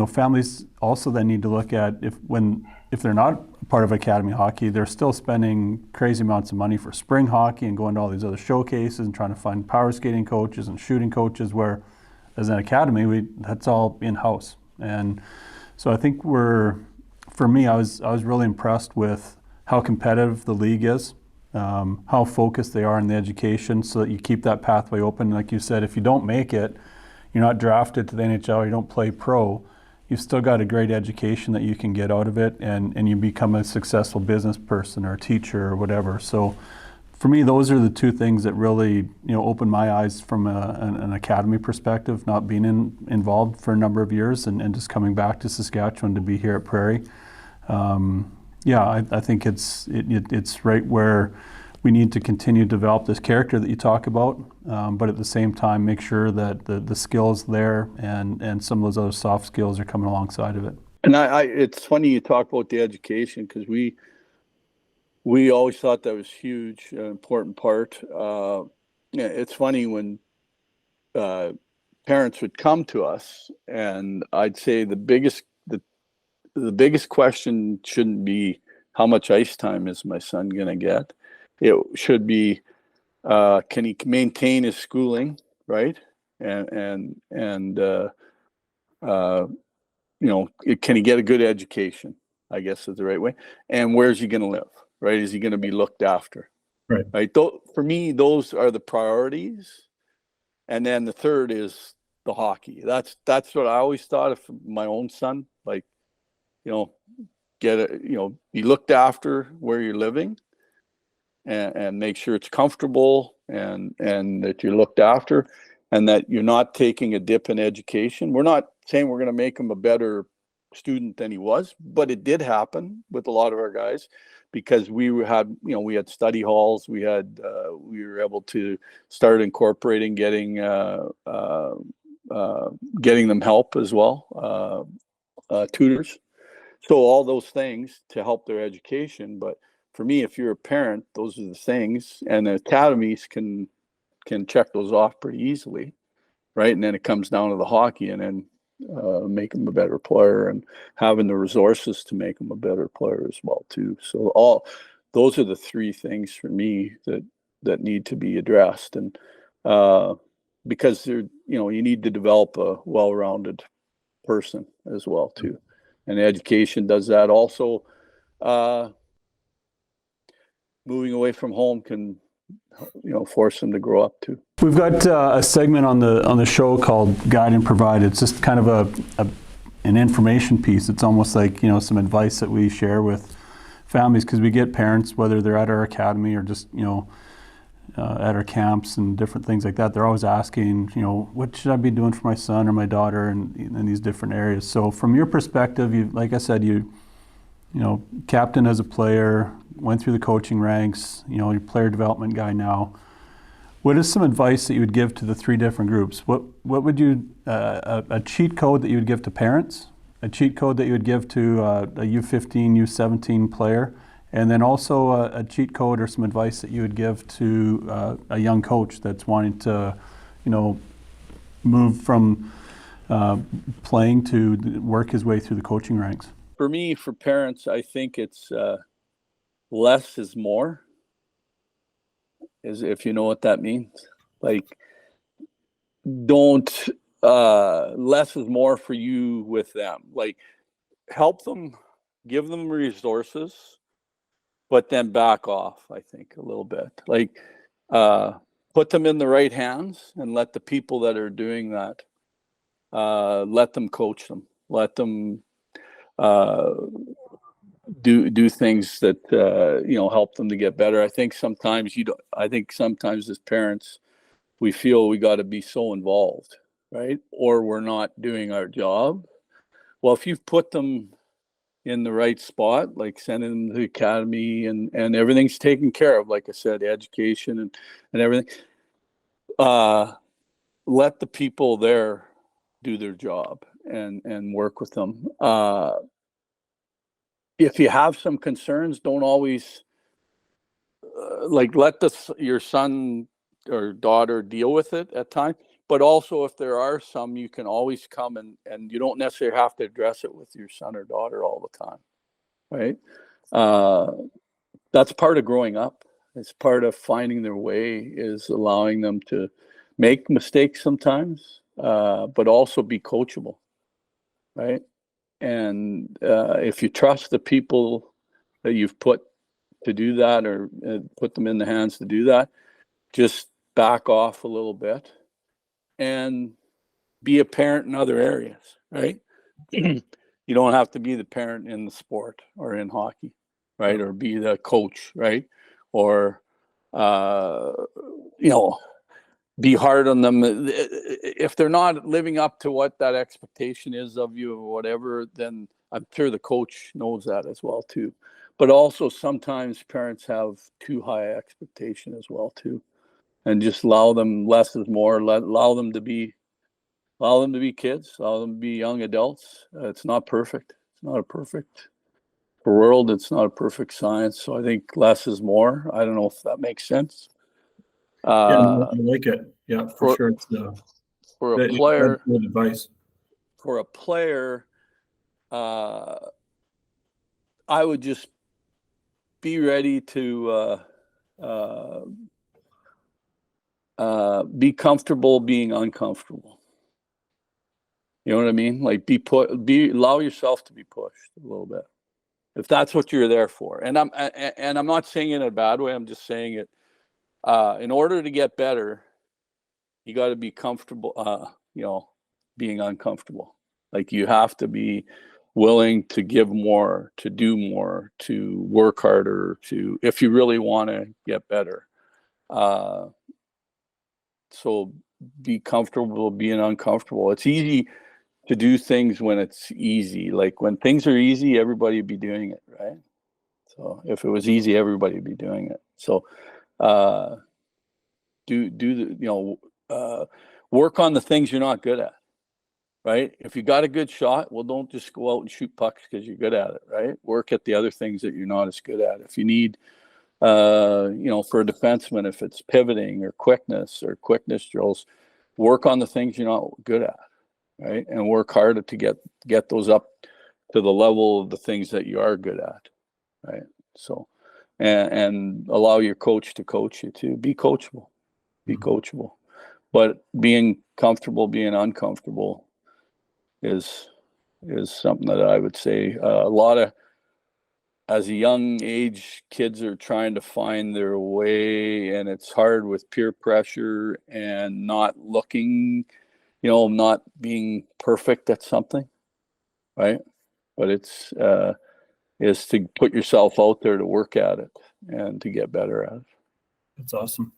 families also then need to look at if they're not part of academy hockey, they're still spending crazy amounts of money for spring hockey and going to all these other showcases and trying to find power skating coaches and shooting coaches, where as an academy, that's all in-house. And so I think for me, I was really impressed with how competitive the league is, how focused they are in the education, so that you keep that pathway open. Like you said, if you don't make it, you're not drafted to the NHL, you don't play pro, you've still got a great education that you can get out of it, and you become a successful business person or a teacher or whatever. So for me, those are the two things that really, opened my eyes from an academy perspective, not being involved for a number of years and just coming back to Saskatchewan to be here at Prairie. I think it's right where we need to continue to develop this character that you talk about, but at the same time make sure that the skills there and some of those other soft skills are coming alongside of it. And it's funny you talk about the education, because we always thought that was huge, an important part. It's funny when parents would come to us, and I'd say the biggest question shouldn't be how much ice time is my son going to get. It should be, can he maintain his schooling, right? And can he get a good education, I guess is the right way. And where's he going to live, right? Is he going to be looked after? Right. For me, those are the priorities. And then the third is the hockey. That's what I always thought of my own son. Like, be looked after where you're living, and make sure it's comfortable and that you're looked after, and that you're not taking a dip in education. We're not saying we're going to make him a better student than he was, but it did happen with a lot of our guys, because we had study halls, we were able to start incorporating getting them help as well, tutors. So all those things to help their education. But for me, if you're a parent, those are the things, and the academies can check those off pretty easily, right? And then it comes down to the hockey, and then make them a better player, and having the resources to make them a better player as well too. So all those are the three things for me that need to be addressed, and because they're, you need to develop a well-rounded person as well too, and education does that also. Moving away from home can force them to grow up too. We've got a segment on the show called Guide and Provide. It's just kind of an information piece. It's almost like some advice that we share with families, because we get parents, whether they're at our academy or just at our camps and different things like that. They're always asking, what should I be doing for my son or my daughter in these different areas. So from your perspective, like I said, you captain as a player, went through the coaching ranks, you're player development guy now. What is some advice that you would give to the three different groups? What would you, a cheat code that you would give to parents, a cheat code that you would give to a U15, U17 player, and then also a cheat code or some advice that you would give to a young coach that's wanting to, move from playing to work his way through the coaching ranks? For me, for parents, I think it's less is more, if you know what that means. Like, don't, less is more for you with them. Like, help them, give them resources, but then back off, I think, a little bit. Like, put them in the right hands and let the people that are doing that, let them coach them. Let them do things that help them to get better. I think sometimes as parents, we feel we got to be so involved, right? Or we're not doing our job. Well, if you've put them in the right spot, like sending them to the academy, and everything's taken care of, like I said, education and everything, let the people there do their job and work with them. If you have some concerns, don't always let your son or daughter deal with it at times. But also, if there are some, you can always come and you don't necessarily have to address it with your son or daughter all the time, right? That's part of growing up. It's part of finding their way, is allowing them to make mistakes sometimes, but also be coachable, right? And if you trust the people that you've put to do that, or put them in the hands to do that, just back off a little bit and be a parent in other areas, right? You don't have to be the parent in the sport or in hockey, right? Or be the coach, right? Or, be hard on them. If they're not living up to what that expectation is of you or whatever, then I'm sure the coach knows that as well too. But also sometimes parents have too high expectation as well too, and just allow them, less is more. Allow them to be kids, allow them to be young adults. It's not perfect. It's not a perfect world. It's not a perfect science. So I think less is more. I don't know if that makes sense. Yeah, I like it. Yeah, for sure. It's for a player, good advice. For a player, I would just be ready to be comfortable being uncomfortable. You know what I mean? Like, allow yourself to be pushed a little bit, if that's what you're there for. And I'm not saying it in a bad way. I'm just saying it. In order to get better, you got to be comfortable, being uncomfortable. Like, you have to be willing to give more, to do more, to work harder, if you really want to get better. So be comfortable being uncomfortable. It's easy to do things when it's easy. Like, when things are easy, everybody would be doing it, right? So if it was easy, everybody would be doing it. So work on the things you're not good at, right? If you got a good shot, well, don't just go out and shoot pucks because you're good at it, right? Work at the other things that you're not as good at. If you need, for a defenseman, if it's pivoting or quickness drills, work on the things you're not good at, right? And work hard to get those up to the level of the things that you are good at, right? So, and allow your coach to coach you too. Be coachable, but being comfortable, being uncomfortable is something that I would say a lot of, as a young age, kids are trying to find their way, and it's hard with peer pressure and not looking, not being perfect at something, right? But it's is to put yourself out there to work at it and to get better at it. That's awesome.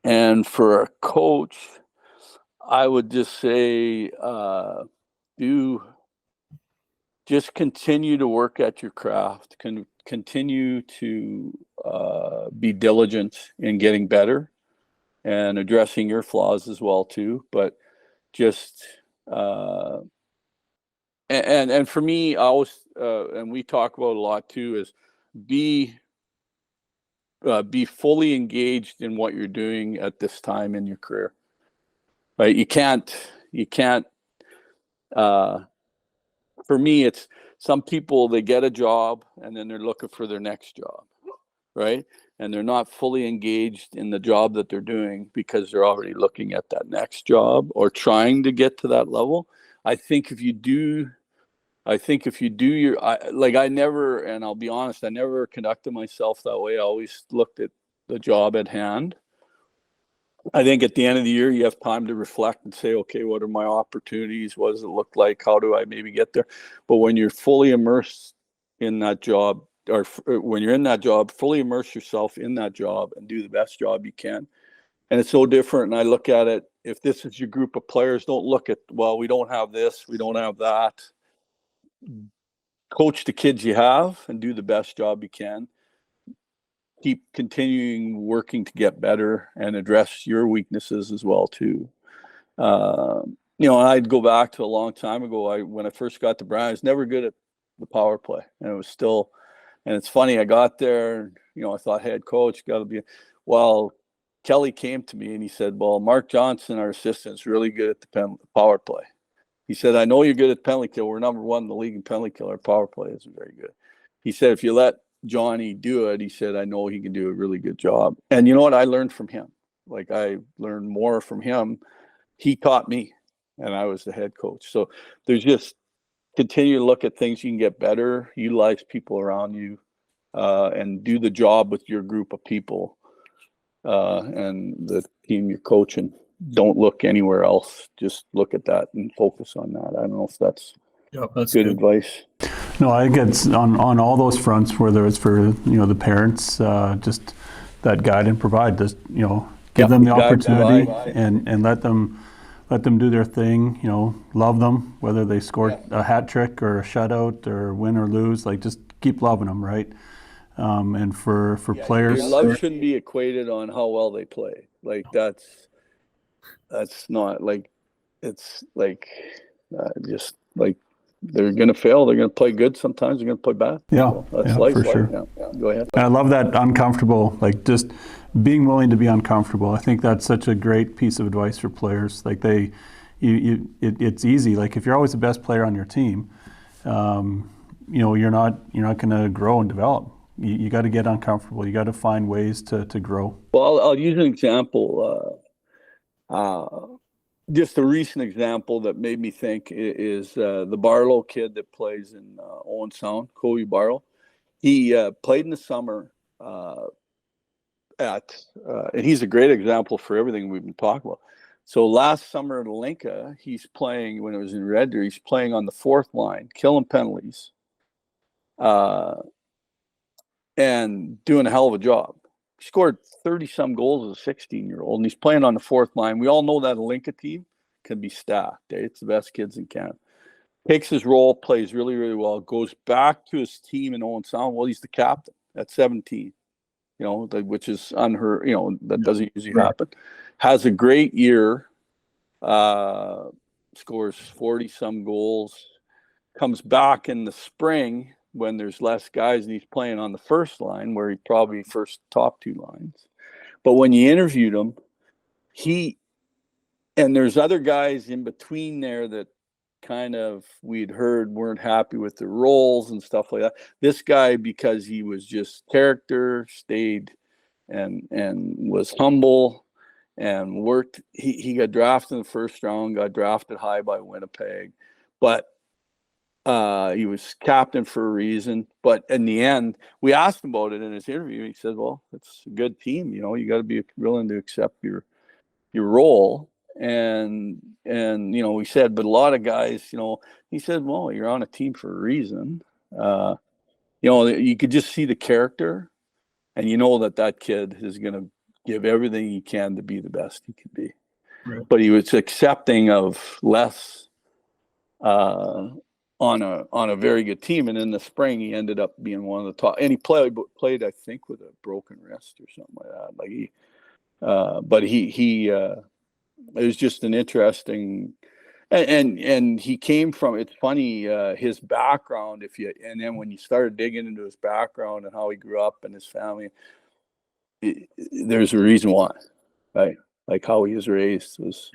And for a coach, I would just say just continue to work at your craft, continue to be diligent in getting better and addressing your flaws as well too. But just and for me, I always and we talk about a lot too, is be fully engaged in what you're doing at this time in your career. Right? You can't. For me, it's some people, they get a job and then they're looking for their next job, right? And they're not fully engaged in the job that they're doing because they're already looking at that next job or trying to get to that level. I think if you do I never, and I'll be honest, I never conducted myself that way. I always looked at the job at hand. I think at the end of the year, you have time to reflect and say, okay, what are my opportunities? What does it look like? How do I maybe get there? But when you're fully immersed in that job, or when you're in that job, fully immerse yourself in that job and do the best job you can. And it's so different. And I look at it, if this is your group of players, don't look at, well, we don't have this, we don't have that. Coach the kids you have and do the best job you can. Keep continuing working to get better and address your weaknesses as well too. And I'd go back to a long time ago. When I first got to Brown, I was never good at the power play, and it was still. And it's funny, I got there. I thought head coach got to be. Well, Kelly came to me and he said, "Well, Mark Johnson, our assistant, is really good at the power play." He said, "I know you're good at penalty kill. We're number one in the league in penalty kill. Our power play isn't very good." He said, "If you let Johnny do it," he said, "I know he can do a really good job." And you know what? I learned from him. Like, I learned more from him. He taught me, and I was the head coach. So there's just continue to look at things you can get better, utilize people around you, and do the job with your group of people and the team you're coaching. Don't look anywhere else. Just look at that and focus on that. I don't know if that's good advice. No, I think it's on all those fronts, whether it's for the parents, just that guide and provide. Just give them the opportunity and let them do their thing. Love them, whether they score a hat trick or a shutout or win or lose. Like, just keep loving them, right? And for players, your love shouldn't be equated on how well they play. Like, that's not like, it's like just like, they're going to fail. They're going to play good. Sometimes they're going to play bad. Yeah, so that's life, for sure. Yeah. Go ahead. And I love that uncomfortable, like just being willing to be uncomfortable. I think that's such a great piece of advice for players. Like it's easy. Like, if you're always the best player on your team, you're not going to grow and develop. You got to get uncomfortable. You got to find ways to grow. Well, I'll use an example. Just a recent example that made me think is the Barlow kid that plays in Owen Sound, Kobe Barlow. He played in the summer and he's a great example for everything we've been talking about. So last summer at Alinka, he's playing, when it was in Red Deer, he's playing on the fourth line, killing penalties, and doing a hell of a job. He scored 30-some goals as a 16-year-old, and he's playing on the fourth line. We all know that Alinka team can be stacked. It's the best kids in Canada. Takes his role, plays really, really well, goes back to his team in Owen Sound. Well, he's the captain at 17, which is unheard, that doesn't usually happen. Has a great year, scores 40-some goals, comes back in the spring when there's less guys and he's playing on the first line where he probably first top two lines. But when you interviewed him, and there's other guys in between there that kind of we'd heard weren't happy with the roles and stuff like that. This guy, because he was just character, stayed and was humble and worked. He got drafted in the first round, got drafted high by Winnipeg, but he was captain for a reason. But in the end, we asked him about it in his interview. He said, well, it's a good team. You know, you got to be willing to accept your role. And you know, we said, but a lot of guys, you know, he said, well, you're on a team for a reason. You know, you could just see the character, and you know that kid is going to give everything he can to be the best he can be. Right. But he was accepting of less on a very good team. And in the spring, he ended up being one of the top. And he played, I think, with a broken wrist or something like that. Like but he it was just an interesting. And he came from, it's funny, his background, and then when you started digging into his background and how he grew up and his family, there's a reason why, right? Like how he was raised was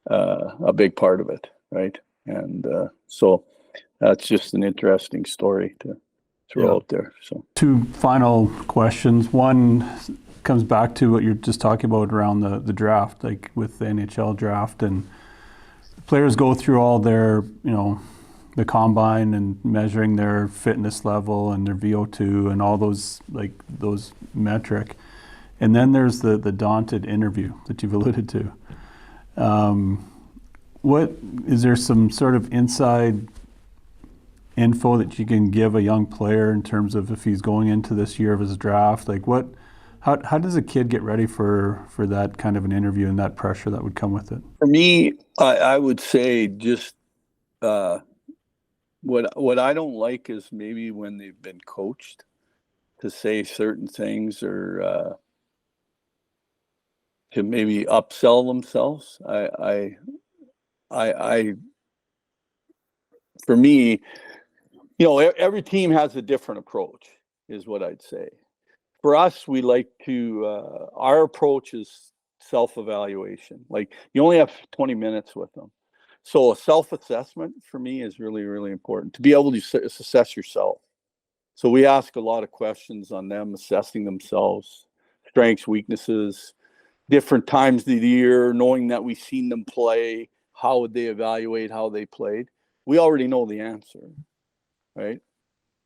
a big part of it, right? And so that's just an interesting story to throw out there. So 2 final questions. One comes back to what you're just talking about around the draft, like with the NHL draft, and players go through all their, you know, the combine and measuring their fitness level and their VO2 and all those metric. And then there's the daunted interview that you've alluded to. What is there some sort of inside info that you can give a young player in terms of if he's going into this year of his draft? Like how does a kid get ready for that kind of an interview and that pressure that would come with it? For me, I would say just what I don't like is maybe when they've been coached to say certain things or to maybe upsell themselves. For me, you know, every team has a different approach, is what I'd say. For us, we like to, our approach is self-evaluation. Like you only have 20 minutes with them. So a self-assessment for me is really, really important to be able to assess yourself. So we ask a lot of questions on them, assessing themselves, strengths, weaknesses, different times of the year, knowing that we've seen them play, how would they evaluate how they played? We already know the answer, right?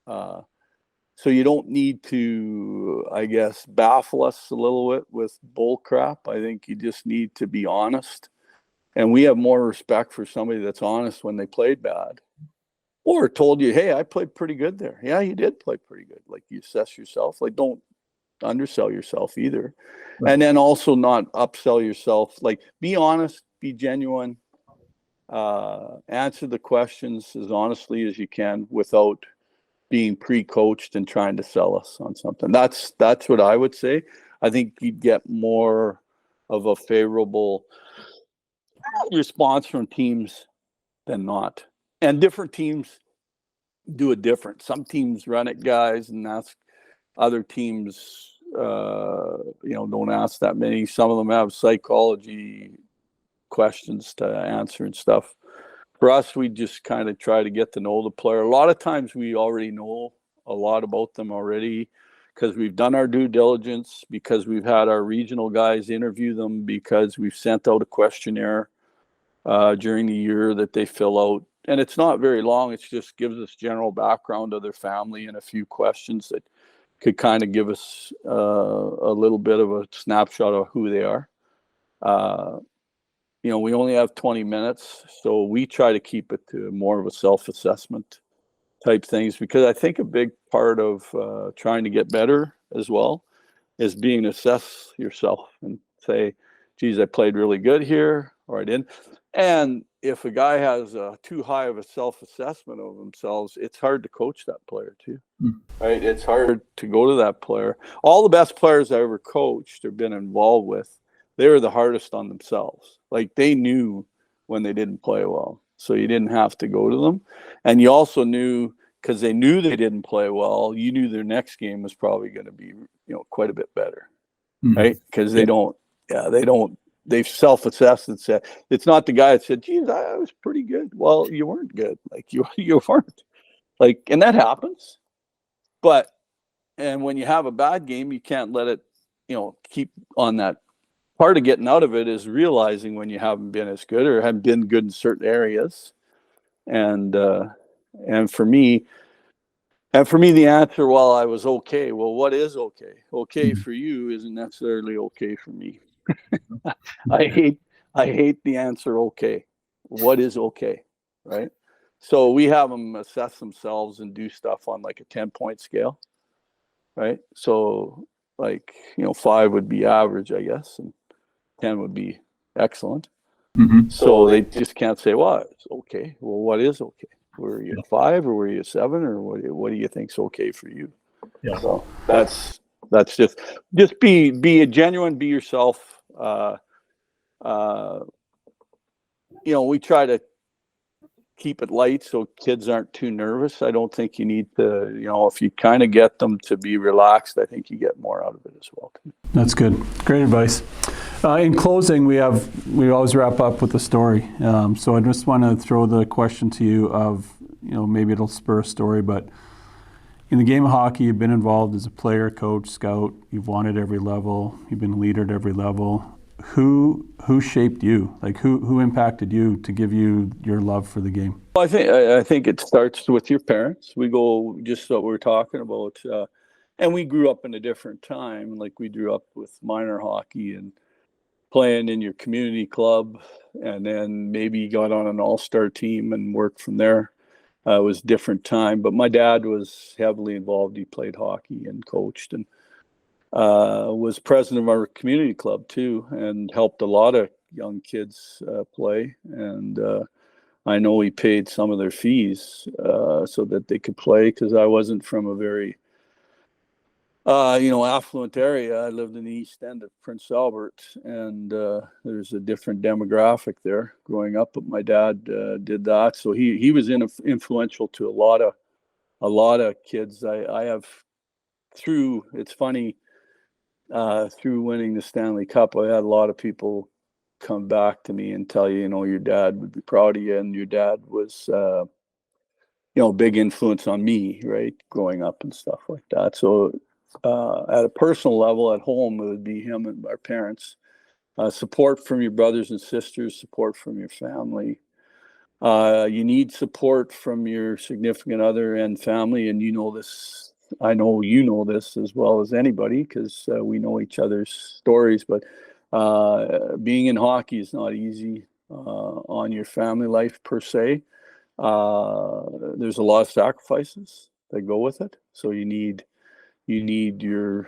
So you don't need to, I guess, baffle us a little bit with bull crap. I think you just need to be honest. And we have more respect for somebody that's honest when they played bad. Or told you, hey, I played pretty good there. Yeah, you did play pretty good. Like you assess yourself. Like don't undersell yourself either. Right. And then also not upsell yourself. Like be honest, be genuine. Answer the questions as honestly as you can without being pre-coached and trying to sell us on something. That's what I would say. I think you'd get more of a favorable response from teams than not. And different teams do it different. Some teams run it guys and ask other teams, don't ask that many. Some of them have psychology questions to answer and stuff. For us, we just kind of try to get to know the player. A lot of times we already know a lot about them already because we've done our due diligence, because we've had our regional guys interview them, because we've sent out a questionnaire during the year that they fill out. And it's not very long. It just gives us general background of their family and a few questions that could kind of give us a little bit of a snapshot of who they are. We only have 20 minutes, so we try to keep it to more of a self-assessment type things, because I think a big part of trying to get better as well is being assess yourself and say, geez, I played really good here, or I didn't. And if a guy has too high of a self-assessment of themselves, it's hard to coach that player too, right? It's hard to go to that player. All the best players I ever coached or been involved with, they were the hardest on themselves. Like they knew when they didn't play well. So you didn't have to go to them. And you also knew, because they knew they didn't play well, you knew their next game was probably going to be, quite a bit better, right? Because they've self-assessed and said, it's not the guy that said, geez, I was pretty good. Well, you weren't good. Like you weren't. Like, and that happens. And when you have a bad game, you can't let it, keep on that. Part of getting out of it is realizing when you haven't been as good or haven't been good in certain areas. And for me, the answer, well, I was okay. Well, what is okay? Okay for you isn't necessarily okay for me. I hate the answer okay. What is okay, right? So we have them assess themselves and do stuff on like a 10-point scale, right? So 5 would be average, I guess, and 10 would be excellent. So they just can't say, well, it's okay. Well, what is okay? Were you 5 or were you 7 or what do you think's okay for you? Yeah. So that's just be a genuine, be yourself. We try to keep it light so kids aren't too nervous. I don't think you need to, if you kind of get them to be relaxed, I think you get more out of it as well. That's good. Great advice. In closing, we always wrap up with a story. So I just want to throw the question to you of, maybe it'll spur a story, but in the game of hockey, you've been involved as a player, coach, scout. You've won at every level. You've been a leader at every level. Who shaped you? Like who impacted you to give you your love for the game? Well, I think it starts with your parents. We go just what we're talking about, and we grew up in a different time. Like we grew up with minor hockey and playing in your community club, and then maybe you got on an all-star team and worked from there. It was a different time, but my dad was heavily involved. He played hockey and coached and was president of our community club too, and helped a lot of young kids play. And I know he paid some of their fees so that they could play, because I wasn't from a very affluent area. I lived in the east end of Prince Albert, and there's a different demographic there growing up. But my dad did that, so he was influential to a lot of kids. I have through. It's funny. Through winning the Stanley Cup, I had a lot of people come back to me and tell you, your dad would be proud of you, and your dad was, a big influence on me, right, growing up and stuff like that. So at a personal level, at home, it would be him and our parents. Support from your brothers and sisters, support from your family. You need support from your significant other and family, and this. I know you know this as well as anybody, because we know each other's stories. But being in hockey is not easy on your family life per se. There's a lot of sacrifices that go with it. So you need your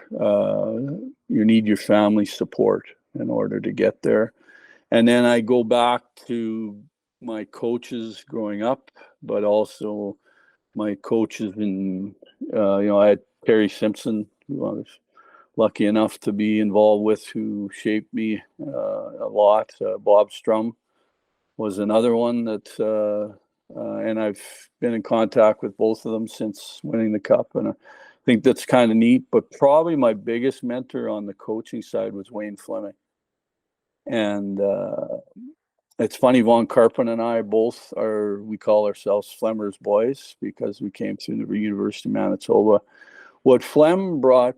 family support in order to get there. And then I go back to my coaches growing up, but also my coaches in, I had Terry Simpson, who I was lucky enough to be involved with, who shaped me a lot. Bob Strum was another one that, and I've been in contact with both of them since winning the cup. And I think that's kind of neat. But probably my biggest mentor on the coaching side was Wayne Fleming. And it's funny, Von Karpen and I we call ourselves Flemmer's boys, because we came through the University of Manitoba. What Flem brought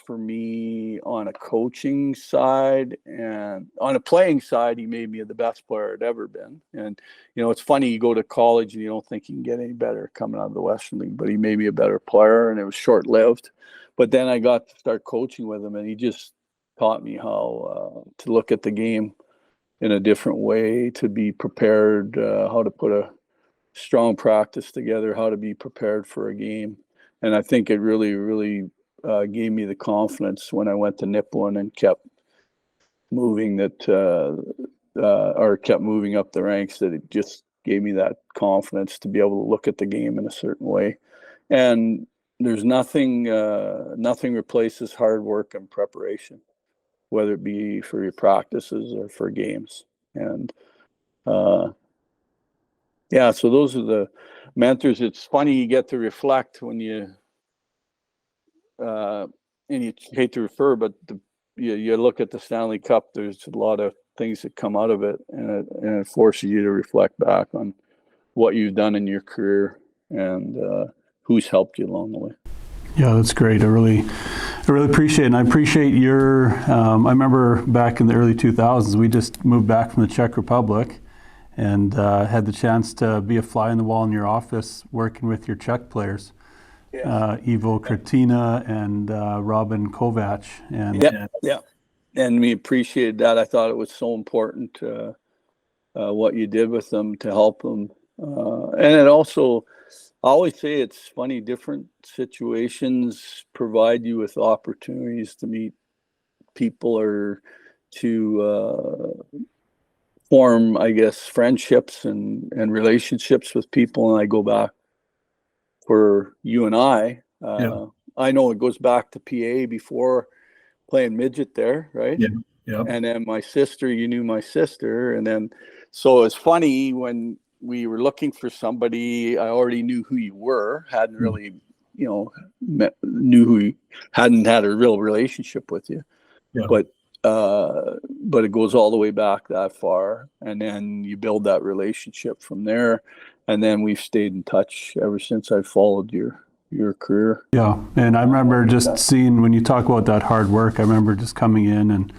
for me on a coaching side and on a playing side, he made me the best player I'd ever been. And, it's funny, you go to college and you don't think you can get any better coming out of the Western League, but he made me a better player, and it was short-lived. But then I got to start coaching with him, and he just taught me how to look at the game in a different way, to be prepared, how to put a strong practice together, how to be prepared for a game. And I think it really, really gave me the confidence when I went to Nipawin and kept moving or kept moving up the ranks, that it just gave me that confidence to be able to look at the game in a certain way. And there's nothing replaces hard work and preparation, whether it be for your practices or for games. And Yeah, so those are the mentors. It's funny, you get to reflect when you, and you hate to refer, but you look at the Stanley Cup, there's a lot of things that come out of it, and it forces you to reflect back on what you've done in your career and who's helped you along the way. Yeah, that's great. I really appreciate it. And I appreciate your, I remember back in the early 2000s, we just moved back from the Czech Republic and had the chance to be a fly on the wall in your office working with your Czech players, Ivo Kratina and Robin Kovac. And yeah. And we appreciated that. I thought it was so important what you did with them to help them. And it also, I always say it's funny, different situations provide you with opportunities to meet people or to form, I guess, friendships and relationships with people. And I go back for you and I. I know it goes back to PA before playing midget there, right? Yeah. And then my sister, you knew my sister. And then, so it's funny when we were looking for somebody, I already knew who you were, hadn't really, knew who you, hadn't had a real relationship with you. Yeah. But it goes all the way back that far. And then you build that relationship from there. And then we've stayed in touch ever since I followed your career. Yeah, and I remember just seeing, when you talk about that hard work, I remember just coming in, and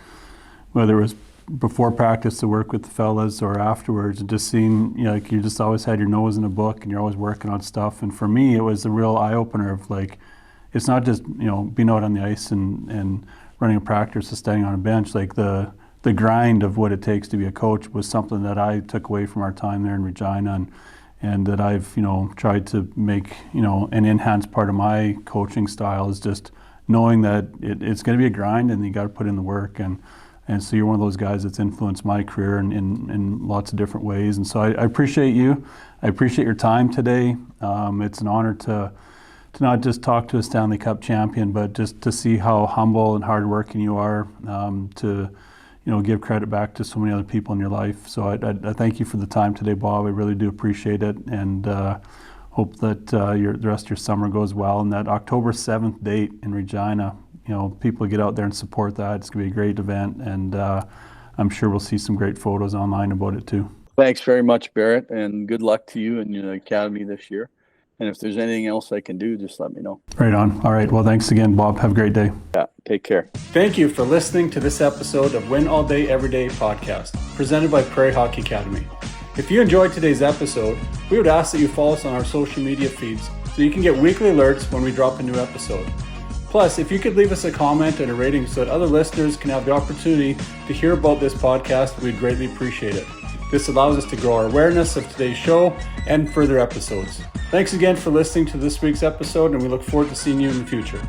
whether it was before practice to work with the fellas or afterwards, and just seeing, like, you just always had your nose in a book and you're always working on stuff. And for me, it was a real eye-opener of, like, it's not just, being out on the ice and running a practice or standing on a bench. Like, the grind of what it takes to be a coach was something that I took away from our time there in Regina, and that I've, tried to make, an enhanced part of my coaching style, is just knowing that it's going to be a grind and you got to put in the work. And so you're one of those guys that's influenced my career in lots of different ways. And so I appreciate you. I appreciate your time today. It's an honor to not just talk to a Stanley Cup champion, but just to see how humble and hardworking you are, to give credit back to so many other people in your life. So I thank you for the time today, Bob. I really do appreciate it, and hope that the rest of your summer goes well. And that October 7th date in Regina, people get out there and support that. It's going to be a great event, and I'm sure we'll see some great photos online about it too. Thanks very much, Barrett, and good luck to you and your academy this year. And if there's anything else I can do, just let me know. Right on. All right. Well, thanks again, Bob. Have a great day. Yeah, take care. Thank you for listening to this episode of Win All Day Every Day podcast, presented by Prairie Hockey Academy. If you enjoyed today's episode, we would ask that you follow us on our social media feeds so you can get weekly alerts when we drop a new episode. Plus, if you could leave us a comment and a rating so that other listeners can have the opportunity to hear about this podcast, we'd greatly appreciate it. This allows us to grow our awareness of today's show and further episodes. Thanks again for listening to this week's episode, and we look forward to seeing you in the future.